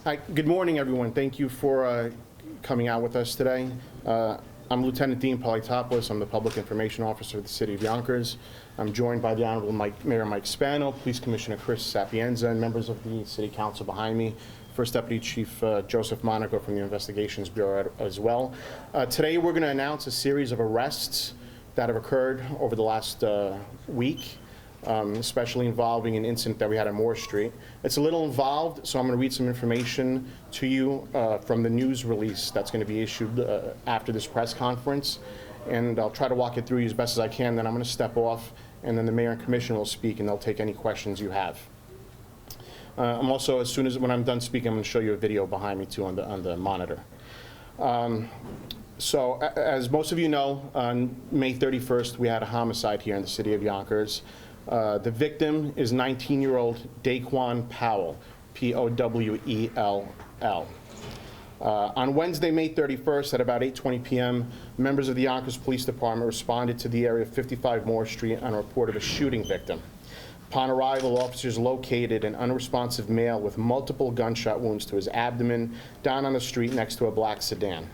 Hi, good morning, everyone. Thank you for coming out with us today. I'm Lieutenant Dean Polytopoulos. I'm the Public Information Officer of the City of Yonkers. I'm joined by the Honorable Mayor Mike Spano, Police Commissioner Chris Sapienza, and members of the City Council behind me. First Deputy Chief Joseph Monaco from the Investigations Bureau as well. Today we're going to announce a series of arrests that have occurred over the last week. Especially involving an incident that we had on Moore Street. It's a little involved, so I'm going to read some information to you from the news release that's going to be issued after this press conference, and I'll try to walk it through as best as I can. Then I'm going to step off, and then the Mayor and Commissioner will speak, and they'll take any questions you have. I'm also, when I'm done speaking, I'm going to show you a video behind me too on the monitor. So, as most of you know, on May 31st, we had a homicide here in the city of Yonkers. The victim is 19-year-old Daquan Powell, P-O-W-E-L-L. On Wednesday, May 31st, at about 8:20 p.m., members of the Yonkers Police Department responded to the area of 55 Moore Street on a report of a shooting victim. Upon arrival, officers located an unresponsive male with multiple gunshot wounds to his abdomen down on the street next to a black sedan.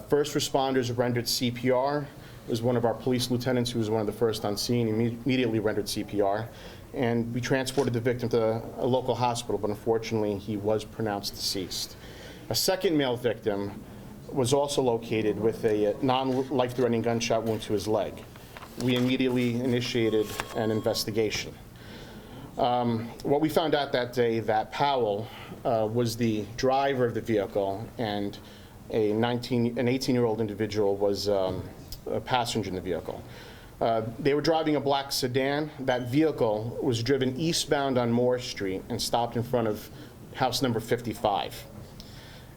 First responders rendered CPR. It was one of our police lieutenants who was one of the first on scene, immediately rendered CPR, and we transported the victim to a local hospital, but unfortunately he was pronounced deceased. A second male victim was also located with a non-life-threatening gunshot wound to his leg. We immediately initiated an investigation. What we found out that day, that Powell was the driver of the vehicle, and an 18-year-old individual was a passenger in the vehicle. They were driving a black sedan. That vehicle was driven eastbound on Moore Street and stopped in front of house number 55.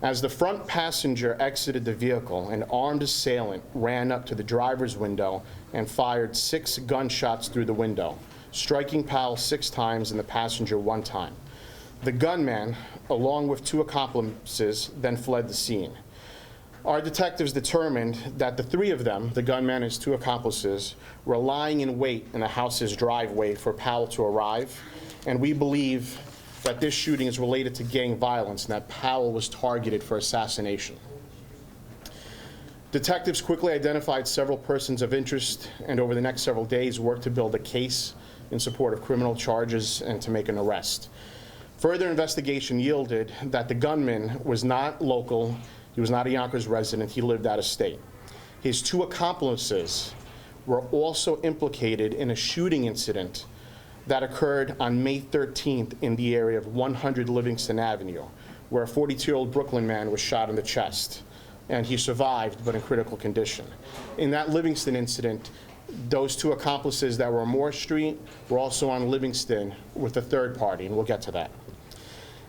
As the front passenger exited the vehicle, an armed assailant ran up to the driver's window and fired 6 gunshots through the window, striking Powell 6 times and the passenger 1 time. The gunman, along with 2 accomplices, then fled the scene. Our detectives determined that the 3 of them, the gunman and his 2 accomplices, were lying in wait in the house's driveway for Powell to arrive, and we believe that this shooting is related to gang violence and that Powell was targeted for assassination. Detectives quickly identified several persons of interest, and over the next several days worked to build a case in support of criminal charges and to make an arrest. Further investigation yielded that the gunman was not local. He was not a Yonkers resident. He lived out of state. His 2 accomplices were also implicated in a shooting incident that occurred on May 13th in the area of 100 Livingston Avenue, where a 42-year-old Brooklyn man was shot in the chest, and he survived, but in critical condition. In that Livingston incident, those 2 accomplices that were on Moore Street were also on Livingston with a third party, and we'll get to that.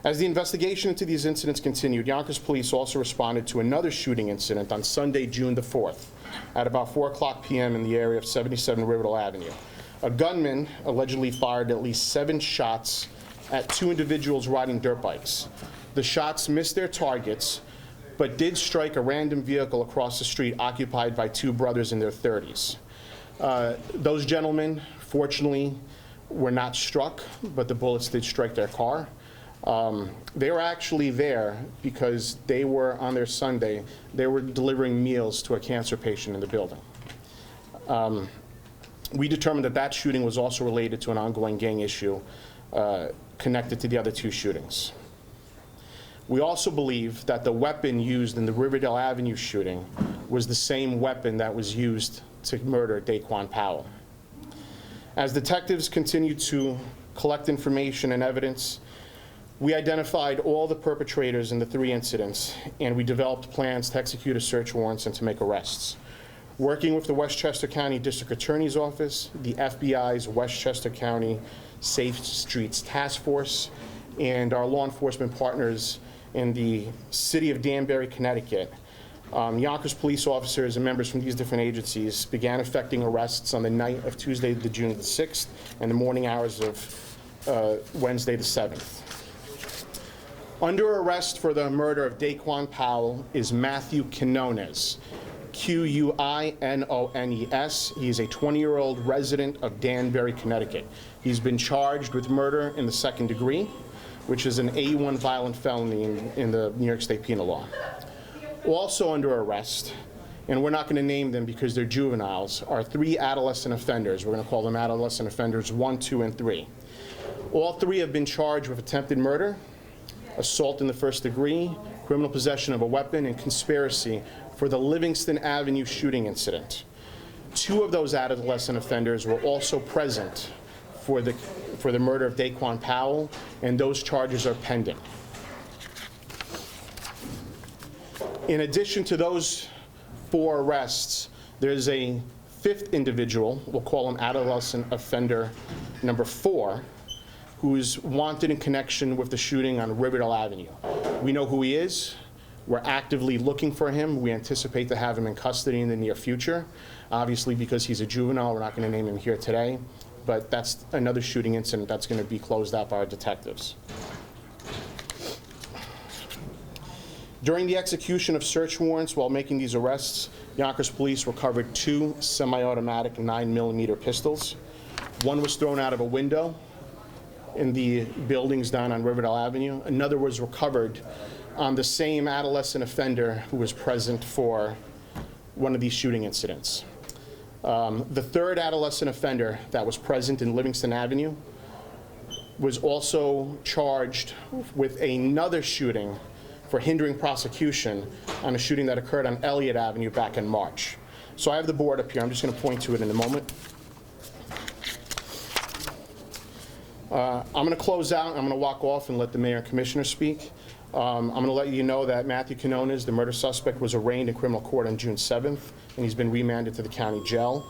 As the investigation into these incidents continued, Yonkers Police also responded to another shooting incident on Sunday, June the 4th, at about 4:00 p.m. in the area of 77 Riverdale Avenue. A gunman allegedly fired at least 7 shots at 2 individuals riding dirt bikes. The shots missed their targets, but did strike a random vehicle across the street occupied by 2 brothers in their 30s. Those gentlemen, fortunately, were not struck, but the bullets did strike their car. They were actually there because they were, on their Sunday, they were delivering meals to a cancer patient in the building. We determined that that shooting was also related to an ongoing gang issue connected to the other 2 shootings. We also believe that the weapon used in the Riverdale Avenue shooting was the same weapon that was used to murder Daquan Powell. As detectives continued to collect information and evidence, we identified all the perpetrators in the 3 incidents, and we developed plans to execute a search warrants and to make arrests. Working with the Westchester County District Attorney's Office, the FBI's Westchester County Safe Streets Task Force, and our law enforcement partners in the city of Danbury, Connecticut, Yonkers police officers and members from these different agencies began effecting arrests on the night of Tuesday, June the 6th, and the morning hours of Wednesday the 7th. Under arrest for the murder of Daquan Powell is Matthew Quinones, Quinones. He is a 20-year-old resident of Danbury, Connecticut. He's been charged with murder in the 2nd degree. which is an A1 violent felony in the New York State penal law. Also under arrest, and we're not going to name them because they're juveniles, are 3 adolescent offenders. We're going to call them adolescent offenders 1, 2, and 3. All 3 have been charged with attempted murder, assault in the first degree, criminal possession of a weapon, and conspiracy for the Livingston Avenue shooting incident. 2 of those adolescent offenders were also present for the murder of Daquan Powell, and those charges are pending. In addition to those 4 arrests, there's a 5th individual, we'll call him adolescent offender number 4, who's wanted in connection with the shooting on Riverdale Avenue. We know who he is. We're actively looking for him. We anticipate to have him in custody in the near future. Obviously, because he's a juvenile, we're not going to name him here today, but that's another shooting incident that's going to be closed out by our detectives. During the execution of search warrants while making these arrests, Yonkers Police recovered 2 semi-automatic 9mm pistols. One was thrown out of a window in the buildings down on Riverdale Avenue. Another was recovered on the same adolescent offender who was present for one of these shooting incidents. The 3rd adolescent offender that was present in Livingston Avenue was also charged with another shooting for hindering prosecution on a shooting that occurred on Elliott Avenue back in March. So I have the board up here. I'm just going to point to it in a moment. I'm going to close out. I'm going to walk off and let the mayor and commissioner speak. I'm going to let you know that Matthew Quinones, the murder suspect, was arraigned in criminal court on June 7th, and he's been remanded to the county jail.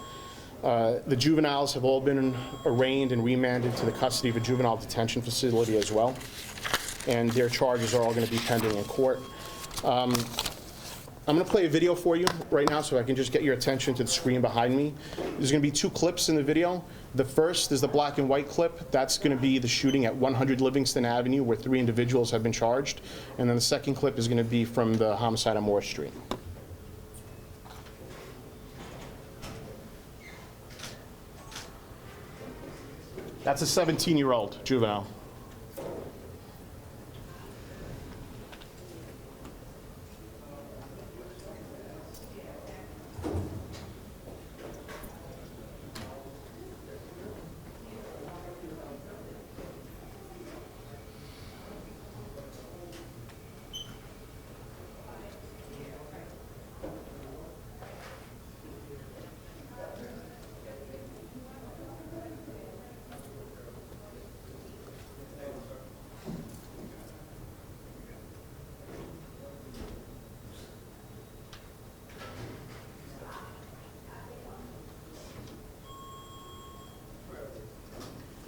The juveniles have all been arraigned and remanded to the custody of a juvenile detention facility as well, and their charges are all going to be pending in court. I'm going to play a video for you right now so I can just get your attention to the screen behind me. There's going to be 2 clips in the video. The first is the black and white clip. That's going to be the shooting at 100 Livingston Avenue where 3 individuals have been charged. And then the second clip is going to be from the homicide on Moore Street. That's a 17-year-old juvenile.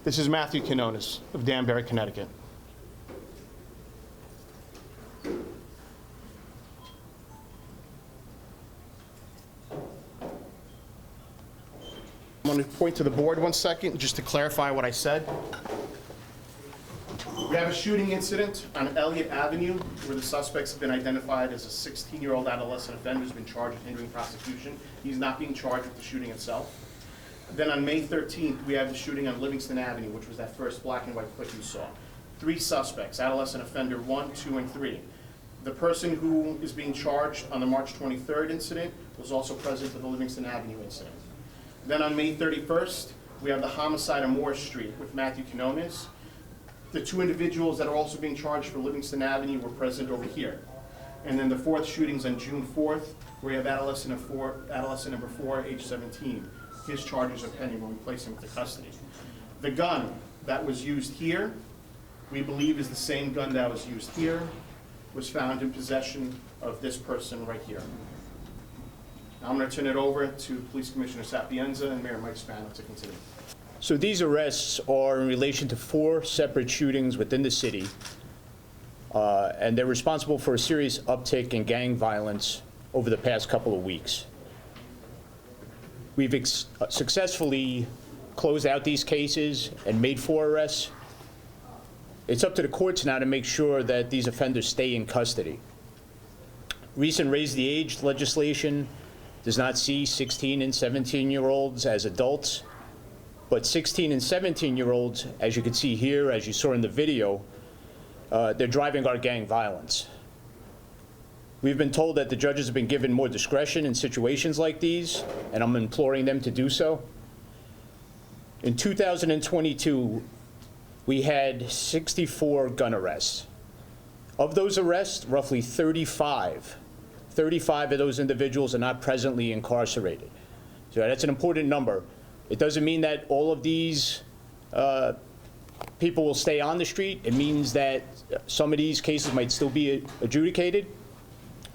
This is Matthew Quinones of Danbury, Connecticut. I want to point to the board 1 second just to clarify what I said. We have a shooting incident on Elliott Avenue where the suspect's been identified as a 16-year-old adolescent offender who's been charged with hindering prosecution. He's not being charged with the shooting itself. Then on May 13th, we have the shooting on Livingston Avenue, which was that first black and white clip you saw. 3 suspects, adolescent offender 1, 2, and 3. The person who is being charged on the March 23rd incident was also present at the Livingston Avenue incident. Then on May 31st, we have the homicide on Moore Street with Matthew Quinones. The 2 individuals that are also being charged for Livingston Avenue were present over here. And then the 4th shooting's on June 4th, where we have adolescent number 4, age 17. His charges are pending when we place him into custody. The gun that was used here, we believe is the same gun that was used here, was found in possession of this person right here. Now I'm going to turn it over to Police Commissioner Sapienza and Mayor Mike Spano to continue. So these arrests are in relation to 4 separate shootings within the city, and they're responsible for a serious uptick in gang violence over the past couple of weeks. We've successfully closed out these cases and made 4 arrests. It's up to the courts now to make sure that these offenders stay in custody. Recent raise the age legislation does not see 16 and 17-year-olds as adults, but 16 and 17-year-olds, as you can see here, as you saw in the video, they're driving our gang violence. We've been told that the judges have been given more discretion in situations like these, and I'm imploring them to do so. In 2022, we had 64 gun arrests. Of those arrests, roughly 35 of those individuals are not presently incarcerated. So that's an important number. It doesn't mean that all of these people will stay on the street. It means that some of these cases might still be adjudicated.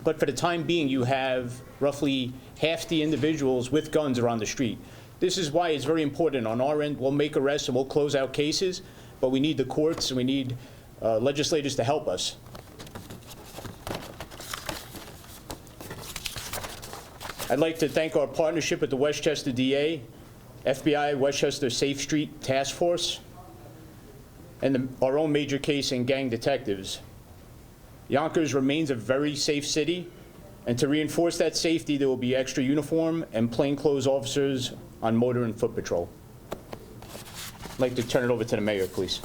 But for the time being, you have roughly half the individuals with guns are on the street. This is why it's very important on our end. We'll make arrests and we'll close out cases, but we need the courts and we need legislators to help us. I'd like to thank our partnership with the Westchester DA, FBI, Westchester Safe Street Task Force, and our own major case and gang detectives. Yonkers remains a very safe city, and to reinforce that safety, there will be extra uniform and plainclothes officers on motor and foot patrol. I'd like to turn it over to the mayor, please.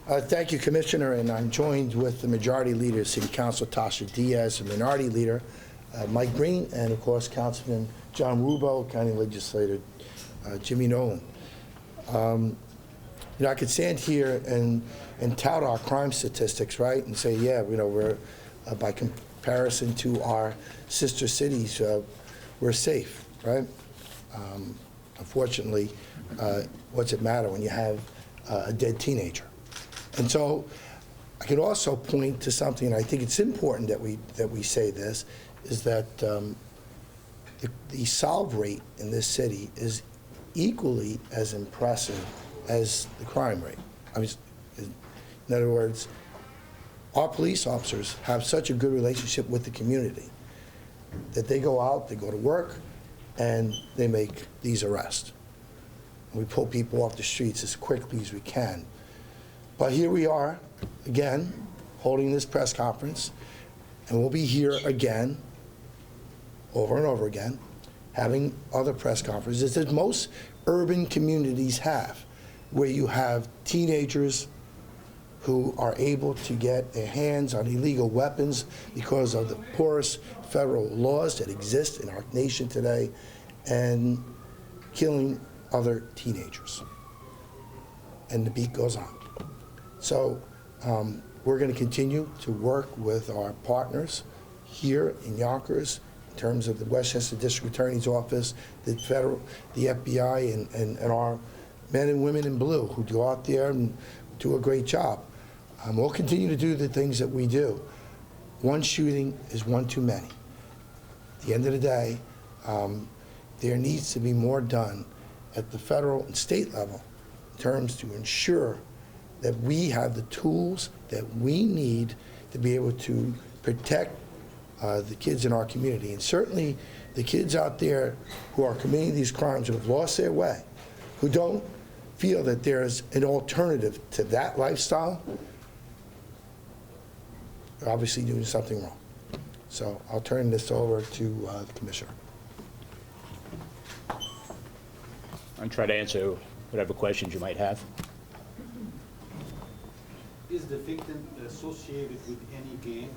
Thank you, Commissioner, and I'm joined with the Majority Leader, City Council Tasha Diaz, and Minority Leader Mike Green, and of course Councilman John Rubo, County Legislator Jimmy Nolan. I could stand here and tout our crime statistics, right, and say, yeah, we're by comparison to our sister cities, we're safe, right? Unfortunately, what's it matter when you have a dead teenager? And so I could also point to something, and I think it's important that we say this, is that the solve rate in this city is equally as impressive as the crime rate. In other words, our police officers have such a good relationship with the community that they go out, they go to work, and they make these arrests. We pull people off the streets as quickly as we can. But here we are, again, holding this press conference, and we'll be here again, over and over again, having other press conferences that most urban communities have, where you have teenagers who are able to get their hands on illegal weapons because of the porous federal laws that exist in our nation today, and killing other teenagers. And the beat goes on. So we're going to continue to work with our partners here in Yonkers in terms of the Westchester District Attorney's Office, the federal, the FBI, and our men and women in blue who go out there and do a great job. We'll continue to do the things that we do. One shooting is one too many. At the end of the day, there needs to be more done at the federal and state level in terms to ensure that we have the tools that we need to be able to protect the kids in our community. And certainly the kids out there who are committing these crimes, who have lost their way, who don't feel that there's an alternative to that lifestyle, are obviously doing something wrong. So I'll turn this over to the Commissioner. I'll try to answer whatever questions you might have. Is the victim associated with any gang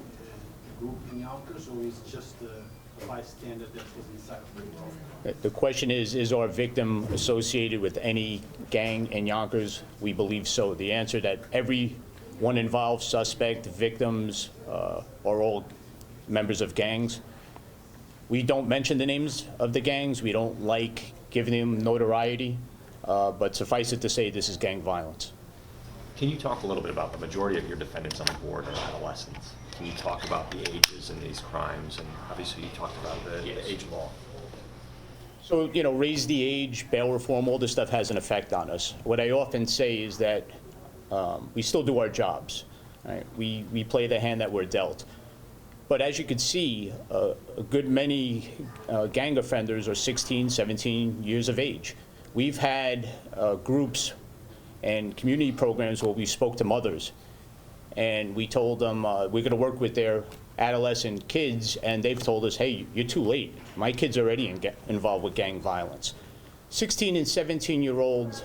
group in Yonkers, or is just a bystander that was inside of the car? The question is our victim associated with any gang in Yonkers? We believe so. The answer that everyone involved, suspect, victims, are all members of gangs. We don't mention the names of the gangs. We don't like giving them notoriety, but suffice it to say this is gang violence. Can you talk a little bit about the majority of your defendants on the board are adolescents? Can you talk about the ages in these crimes? And obviously you talked about the age law. So, raise the age, bail reform, all this stuff has an effect on us. What I often say is that we still do our jobs. Right? We play the hand that we're dealt. But as you can see, a good many gang offenders are 16, 17 years of age. We've had groups and community programs where we spoke to mothers, and we told them we're going to work with their adolescent kids, and they've told us, hey, you're too late. My kid's already involved with gang violence. 16 and 17-year-old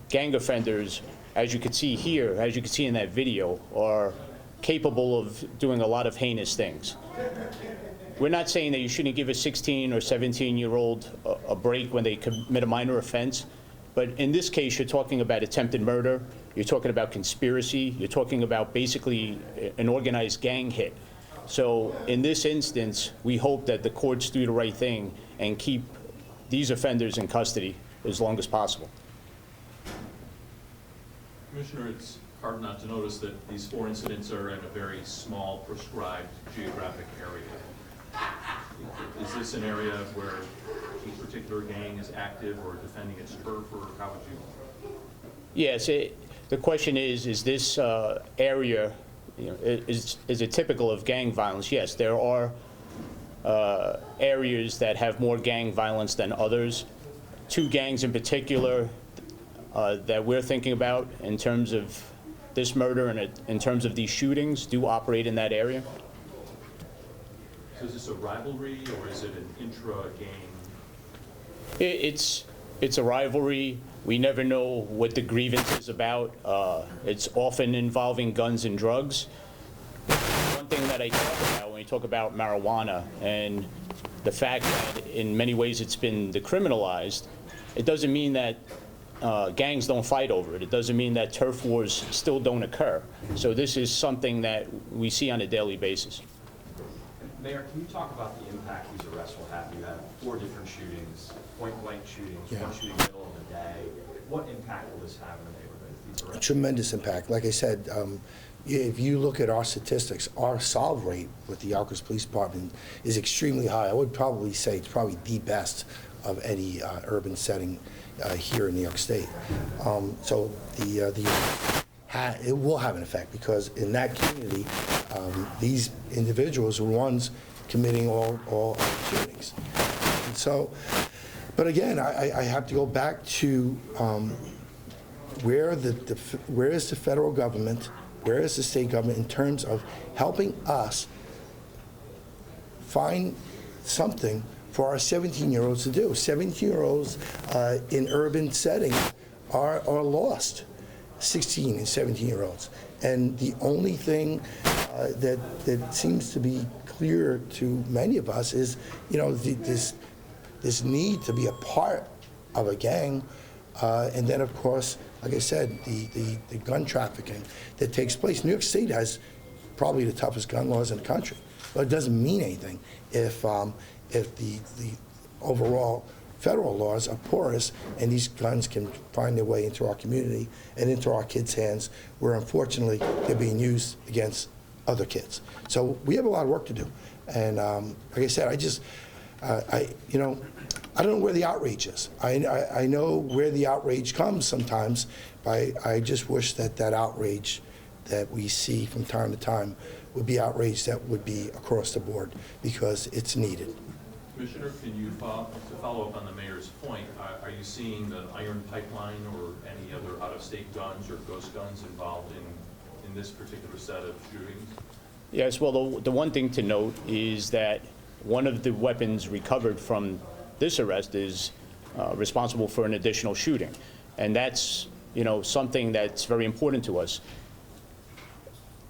gang offenders as you can see here, as you can see in that video, are capable of doing a lot of heinous things. We're not saying that you shouldn't give a 16 or 17-year-old a break when they commit a minor offense, but in this case, you're talking about attempted murder, you're talking about conspiracy, you're talking about basically an organized gang hit. So in this instance, we hope that the courts do the right thing and keep these offenders in custody as long as possible. Commissioner, it's hard not to notice that these 4 incidents are in a very small, prescribed geographic area. Is this an area where a particular gang is active or defending its turf, or how would you? Yes, the question is this area, is it typical of gang violence? Yes, there are areas that have more gang violence than others. 2 gangs in particular that we're thinking about in terms of this murder and in terms of these shootings do operate in that area. So is this a rivalry, or is it an intra-gang? It's a rivalry. We never know what the grievance is about. It's often involving guns and drugs. One thing that I talk about when we talk about marijuana and the fact that in many ways it's been decriminalized, it doesn't mean that gangs don't fight over it. It doesn't mean that turf wars still don't occur. So this is something that we see on a daily basis. Mayor, can you talk about the impact these arrests will have? You have 4 different shootings, point-blank shootings, Yeah. 1 shooting in the middle of the day. What impact will this have in the neighborhood, these A arrests? tremendous impact. Like I said, if you look at our statistics, our solve rate with the Yonkers Police Department is extremely high. I would probably say it's probably the best of any urban setting here in New York State. So it will have an effect, because in that community, these individuals are ones committing all shootings. And so, but again, I have to go back to where is the federal government, where is the state government in terms of helping us find something for our 17-year-olds to do. 17-year-olds in urban settings are lost, 16 and 17-year-olds. And the only thing that seems to be clear to many of us is, this need to be a part of a gang, and then, of course, like I said, the gun trafficking that takes place. New York State has probably the toughest gun laws in the country, but it doesn't mean anything if the overall federal laws are porous and these guns can find their way into our community and into our kids' hands, where unfortunately they're being used against other kids. So we have a lot of work to do. And like I said, I don't know where the outrage is. I know where the outrage comes sometimes, but I just wish that outrage that we see from time to time would be outrage that would be across the board, because it's needed. Commissioner, can you follow up on the mayor's point? Are you seeing the iron pipeline or any other out-of-state guns or ghost guns involved in this particular set of shootings? Yes, well, the one thing to note is that one of the weapons recovered from this arrest is responsible for an additional shooting. And that's, something that's very important to us.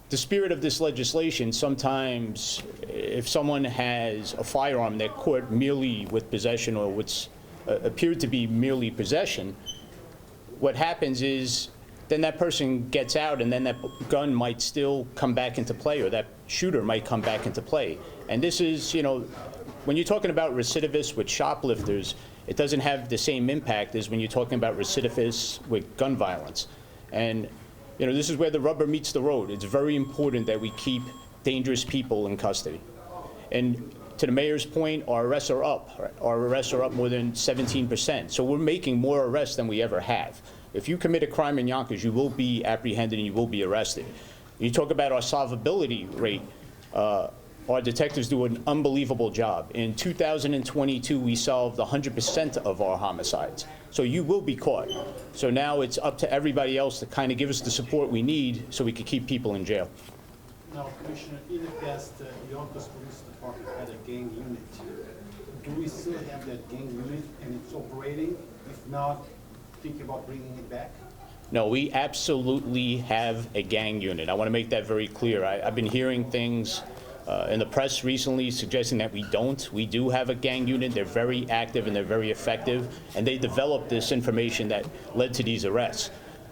The spirit of this legislation, sometimes if someone has a firearm, they're caught merely with possession or what's appeared to be merely possession, what happens is then that person gets out and then that gun might still come back into play, or that shooter might come back into play. And this is, when you're talking about recidivists with shoplifters, it doesn't have the same impact as when you're talking about recidivists with gun violence. And this is where the rubber meets the road. It's very important that we keep dangerous people in custody. And to the mayor's point, our arrests are up. Our arrests are up more than 17%. So we're making more arrests than we ever have. If you commit a crime in Yonkers, you will be apprehended and you will be arrested. You talk about our solvability rate. Our detectives do an unbelievable job. In 2022, we solved 100% of our homicides. So you will be caught. So now it's up to everybody else to kind of give us the support we need so we can keep people in jail. Now, Commissioner, in the past, the Yonkers Police Department had a gang unit. Do we still have that gang unit and it's operating? If not, think about bringing it back? No, we absolutely have a gang unit. I want to make that very clear. I've been hearing things in the press recently suggesting that we don't. We do have a gang unit. They're very active and they're very effective, and they developed this information that led to these arrests.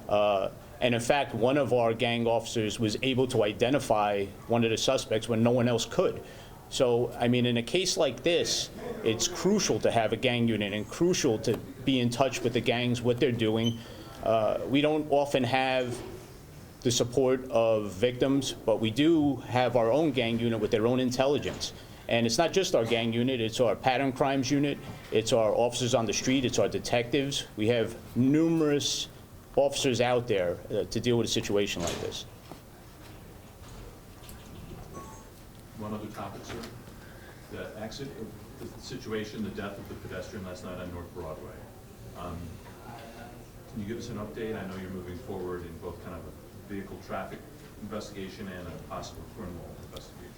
And in fact, one of our gang officers was able to identify one of the suspects when no one else could. So, I mean, in a case like this, it's crucial to have a gang unit and crucial to be in touch with the gangs, what they're doing. We don't often have the support of victims, but we do have our own gang unit with their own intelligence. And it's not just our gang unit, it's our pattern crimes unit, it's our officers on the street, it's our detectives. We have numerous officers out there to deal with a situation like this. One other topic, sir. The accident, the situation, the death of the pedestrian last night on North Broadway. Can you give us an update? I know you're moving forward in both kind of a vehicle traffic investigation and a possible criminal investigation.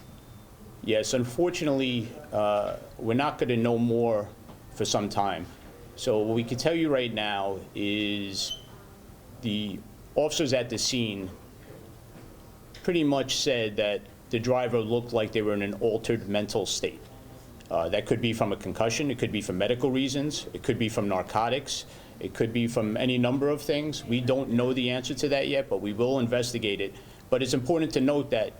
Yes, unfortunately, we're not going to know more for some time. So what we can tell you right now is the officers at the scene pretty much said that the driver looked like they were in an altered mental state. That could be from a concussion, it could be from medical reasons, it could be from narcotics, it could be from any number of things. We don't know the answer to that yet, but we will investigate it. But it's important to note that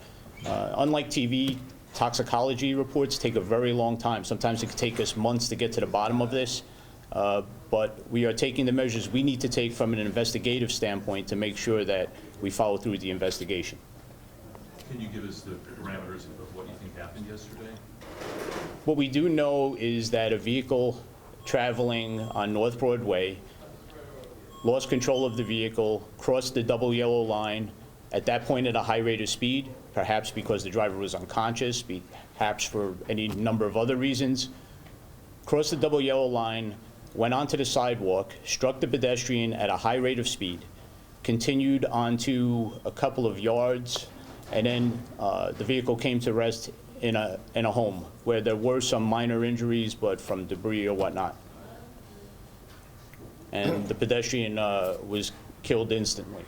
unlike TV, toxicology reports take a very long time. Sometimes it could take us months to get to the bottom of this. But we are taking the measures we need to take from an investigative standpoint to make sure that we follow through with the investigation. Can you give us the parameters of what you think happened yesterday? What we do know is that a vehicle traveling on North Broadway lost control of the vehicle, crossed the double yellow line, at that point at a high rate of speed, perhaps because the driver was unconscious, perhaps for any number of other reasons, crossed the double yellow line, went onto the sidewalk, struck the pedestrian at a high rate of speed, continued onto a couple of yards, and then the vehicle came to rest in a home where there were some minor injuries, but from debris or whatnot. And the pedestrian was killed instantly.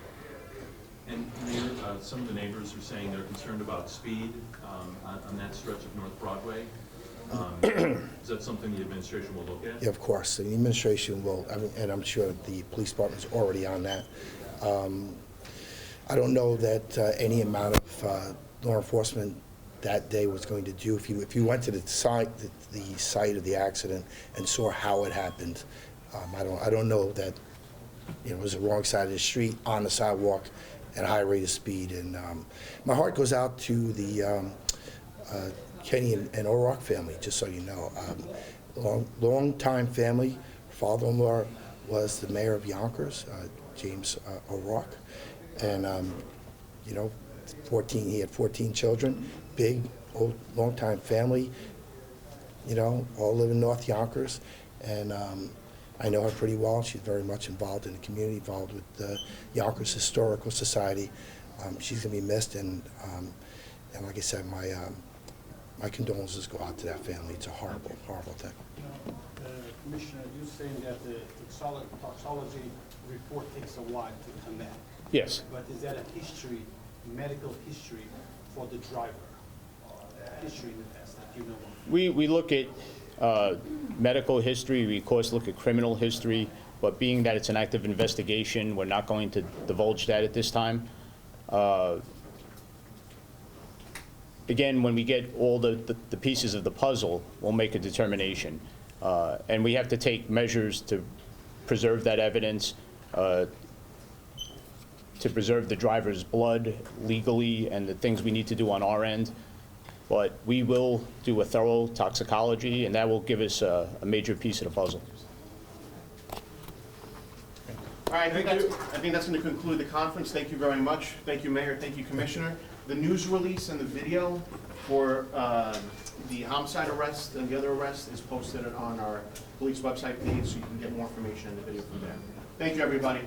And Mayor, some of the neighbors are saying they're concerned about speed on that stretch of North Broadway. Is that something the administration will look at? Yeah, of course, the administration will, and I'm sure the police department is already on that. I don't know that any amount of law enforcement that day was going to do. If you went to the site of the accident and saw how it happened, I don't know that it was the wrong side of the street on the sidewalk at a high rate of speed. And my heart goes out to the Kenny and O'Rourke family, just so you know. Long-time family. Father-in-law was the mayor of Yonkers, James O'Rourke. And, you know, he had 14 children, big, old, long-time family, you know, all live in North Yonkers. And I know her pretty well. She's very much involved in the community, involved with the Yonkers Historical Society. She's going to be missed, and like I said, my condolences go out to that family. It's a horrible, horrible thing. Commissioner, you're saying that the toxicology report takes a while to come back. Yes. But is that a history, medical history for the driver? History in the past that you know of? We look at medical history, we of course look at criminal history, but being that it's an active investigation, we're not going to divulge that at this time. Again, when we get all the pieces of the puzzle, we'll make a determination. And we have to take measures to preserve that evidence, to preserve the driver's blood legally, and the things we need to do on our end. But we will do a thorough toxicology, and that will give us a major piece of the puzzle. All right, I think that's going to conclude the conference. Thank you very much. Thank you, Mayor. Thank you, Commissioner. The news release and the video for the homicide arrest and the other arrest is posted on our police website page, so you can get more information in the video from there. Thank you, everybody.